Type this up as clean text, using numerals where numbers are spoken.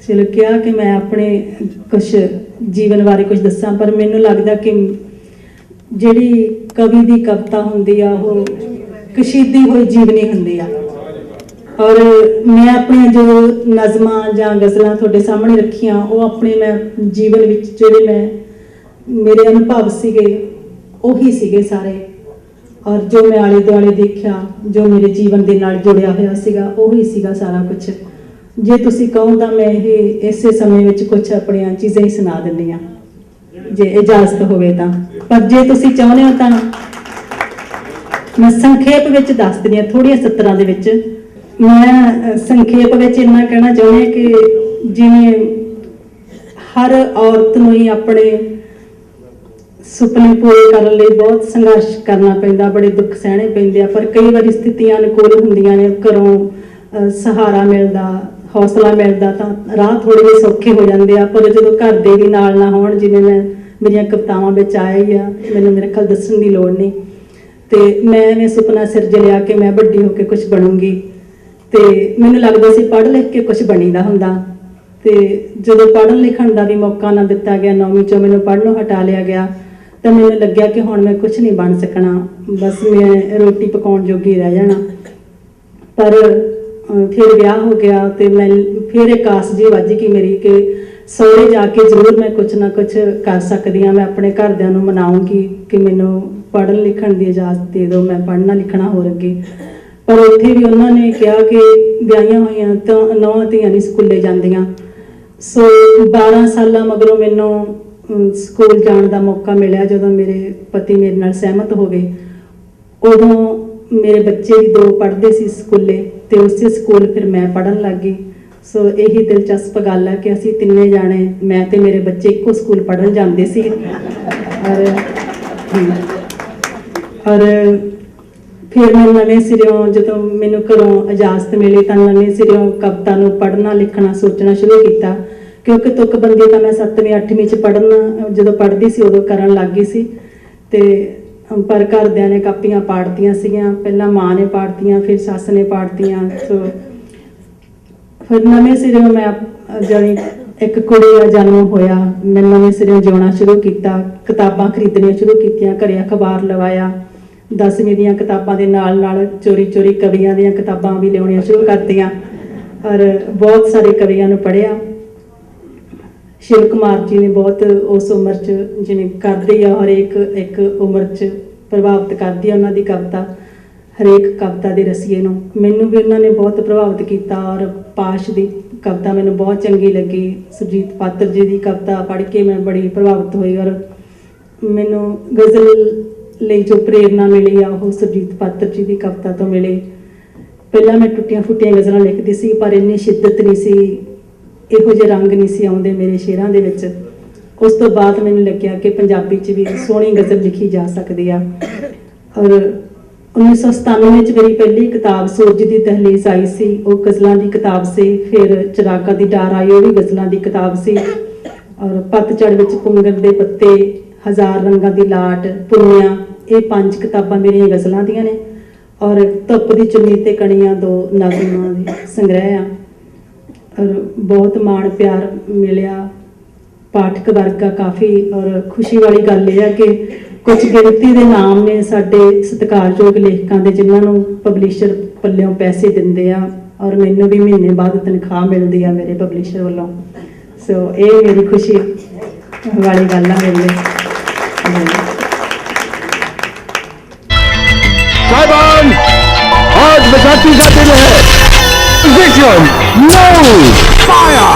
चलो क्या कि मैं अपने कुछ जीवन बारे कुछ दसा, पर मैनू लगता कि जिहड़ी कवि की कविता होंदी आ वो कशीदी हुई जीवनी होंदी आ। और मैं अपनी जो नज़मां जां गज़लां तुहाडे सामने रखियां वो अपने मैं जीवन विच जिहड़े मैं मेरे अनुभव सीगे उही सीगे सारे, और जो मैं आले दुआले देखा जो मेरे जीवन के नाल जुड़िया होया सीगा उही सीगा सारा कुछ। जे तुसी कहो तो मैं ये इसे समय विच कुछ अपनी चीज़ां ही सुना दिंदी हां जे इजाजत होवे तां, पर जे तुसी चाहुंदे हो तां मैं संखेप विच दस दिंदी हां थोड़ियां सत्तरां दे विच। मैं संखेप विच इन्ना कहना चाहुंदी हां कि जिवें हर औरत नूं ही अपने सुपने पूरे करने लिए बहुत संघर्ष करना पैंदा, बड़े दुख सहने पैंदे आ, पर कई बार स्थितियां अनुकूल हुंदियां ने, घरों सहारा मिलदा हौसला मिलदा तां राह थोड़े ਜਿਹੇ सौखे हो जाते हैं। पर जो घर दे भी नाल ना होण, जिवें मैं मेरियां कवितावां विच आया ही आ, मैनूं मेरे ख्याल दस्सण दी लोड़ नहीं, तो मैंने सुपना सिरज लिया कि मैं वड्डी होके कुछ बनूंगी। तो मैनूं लगदा सी पढ़ लिख के कुछ बनीदा हुंदा, तो जदों पढ़न लिखण दा भी मौका ना दिता गया, 9वीं चों मैनूं पढ़नों हटा लिया गया, तो मैनूं लग्या कि हुण मैं कुछ नहीं बन सकना, बस मैं रोटी पकाउण जोगी रह जाना। पर फिर ब्याह हो गया तो मैं फिर एक आस जी वज गई मेरी कि सहुरे जाके जरूर मैं कुछ ना कुछ कर सकती हाँ, मैं अपने घरदियां नूं मनाऊंगी कि मैनूं पढ़न लिखण दी इजाजत दे दो, मैं पढ़ना लिखना होर अगे। पर उत्थे भी उन्होंने कहा कि ब्याहियां होईयां तो नौं धीआं नहीं स्कूले जांदियां। सो 12 साल मगरों मैनूं स्कूल जाने का मौका मिला, जो मेरे पति मेरे नाल सहमत हो गए। उदों मेरे बच्चे भी 2 पढ़ते सी स्कूले, तो उस स्कूल फिर मैं पढ़न लग गई। सो यही दिलचस्प गल है कि असीं तिन्ने जाने मैं ते मेरे बच्चे इक्को स्कूल पढ़न जाते सी। और फिर मैं नवें सिरों जो मैनूं घरों इजाजत मिली तो नवें सिरों कविता नूं पढ़ना लिखना सोचना शुरू किया, क्योंकि तुकबंदी तो मैं 7वीं 8वीं च पढ़न जो पढ़ती सी उदों करन लग गई सी। ते पर घरदियां ने कापियां पाड़तियां सीगियां, पहला माँ ने पाड़तियां फिर सस ने पाड़तियां। तो फिर नवें सिरों मैं जानी एक कुड़ी का जन्म होया, मैं नवें सिरों जिउणा शुरू किया, किताबां खरीदनियां शुरू कीतियां, घरे अखबार लवाया, 10वीं दीयां किताबां दे नाल नाल चोरी चोरी कवियां दीयां किताबां भी लियाउणियां शुरू करतियां, और बहुत सारे कवियां नूं पढ़िया। शिव कुमार जी ने बहुत उस उम्र च जिवें करदे आ हर एक उम्र च प्रभावित करदी उन्हां दी कविता, हरेक कविता दे रसीए नूं मैनूं भी उन्होंने बहुत प्रभावित किया। और पाश की कविता मैनूं बहुत चंगी लगी, सुरजीत पात्र जी की कविता पढ़ के मैं बड़ी प्रभावित हुई, और मैनूं गज़ल लई जो प्रेरणा मिली आ वो सुरजीत पात्र जी की कविता तो मिली। पहला मैं टुटियां फुटियां गज़लां लिखदी सी, पर इन्नी शिद्दत नहीं सी, इहो जिहे रंग नहीं सी आउंदे मेरे शेरां दे विच। उस तो बाद मैनूं लग्गिया कि पंजाबी च भी सोहनी गज़ल लिखी जा सकदी आ। और 1997 च मेरी पहली किताब सूरज की दहलीज आई सी, वो गज़लां की किताब से। फिर चिरागा दी डार आई, वो भी गज़लां की किताब से। और पतझड़ विच पुंगर दे पत्ते, हजार रंगां दी लाट, पुन्निया, ये 5 किताबां मेरियां गज़लां दियां ने। और धुप दी चुन्नी ते कणियां 2 नज़मां दी संग्रह आ। और बहुत मान प्यार मिलिया पाठक वर्ग का काफ़ी। और खुशी वाली गल यह है कि कुछ गिनती के नाम ने साडे सत्कारयोग लेखकां दे जिन्हां नूं पबलिशर पल्लियों पैसे दिंदे आ, और मैनूं भी महीने बाद तनख्वाह मिलदी आ मेरे पबलिशर वालों। सो ये मेरी खुशी वाली गल है मेरे लिए। साहिबान, आज बैसाखी का दिन है। Position, no fire.